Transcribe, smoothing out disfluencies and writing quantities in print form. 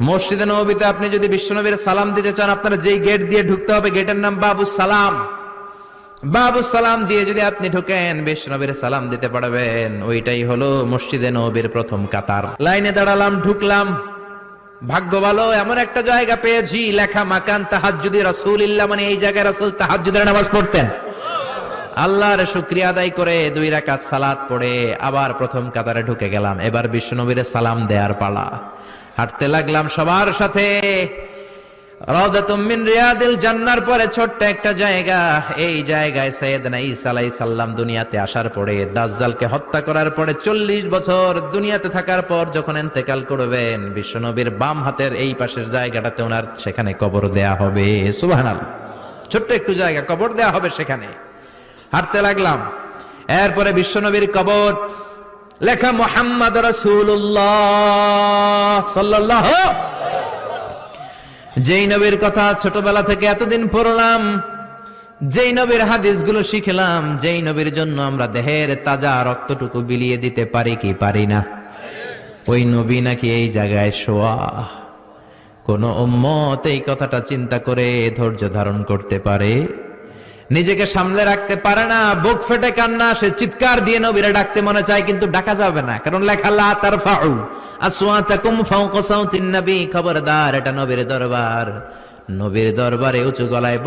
মসজিদে নববীতে আপনি যদি বিশ্বনবীর সালাম দিতে চান, আপনারা যেই গেট দিয়ে ঢুকতে হবে, গেটের নাম বাবুস সালাম। বাবুস সালাম দিয়ে যদি আপনি ঢুকেন, বিশ্বনবীর সালাম দিতে পারবেন। ওইটাই হলো মসজিদে নববীর প্রথম কাতার। লাইনে দাঁড়ালাম, ঢুকলাম। ভাগ্য ভালো, এমন একটা জায়গা পেয়েছি লেখা মাকান তাহাজ্জুদি রাসূলিল্লাহ, মানে এই জায়গায় রাসূল তাহাজ্জুদের নামাজ পড়তেন। আল্লাহর শুকরিয়া আদায় করে 2 রাকাত সালাত পড়ে আবার প্রথম কাতারে ঢুকে গেলাম। এবার বিশ্বনবীর সালাম দেওয়ার পালা। হাঁটতে লাগলাম সবার সাথে। রাউদাতুম মিন রিয়াদিল জান্নার পরে ছোট্ট একটা জায়গা, এই জায়গায় সাইয়েদনা ঈসা আলাইহিস সালাম দুনিয়াতে আসার পরে, দাজ্জালকে হত্যা করার পরে 40 বছর দুনিয়াতে থাকার পর যখন ইন্তেকাল করবেন, বিশ্বনবীর বাম হাতের এই পাশের জায়গাটাতে ওনার সেখানে কবর দেয়া হবে। সুবহানাল্লাহ, ছোট্ট একটু জায়গা, কবর দেয়া হবে সেখানে। হাঁটতে লাগলাম, এরপরে বিশ্বনবীর কবর, লেখা মুহাম্মদ রাসূলুল্লাহ সাল্লাল্লাহু। যেই নবীর কথা ছোটবেলা থেকে এতদিন পড়লাম, যেই নবীর হাদিসগুলো শিখলাম, যেই নবীর জন্য আমরা দেহের তাজা রক্তটুকু বিলিয়ে দিতে পারি কি পারি না, ওই নবী নাকি এই জায়গায় শোয়া। কোন উম্মত এই কথাটা চিন্তা করে ধৈর্য ধারণ করতে পারে? নিজেকে সামলে রাখতে পারে না, বুক ফেটে কান্না, সে চিৎকার দিয়ে নবীরে ডাকতে মনে চায়, কিন্তু ডাকা যাবে না, কারণ লেখা লা তারফাউ আসওয়াতাকুম ফাওকা সাউতিন নবী। খবরদার, এটা নবীর দরবার। নবীর দরবারে উঁচু গলায়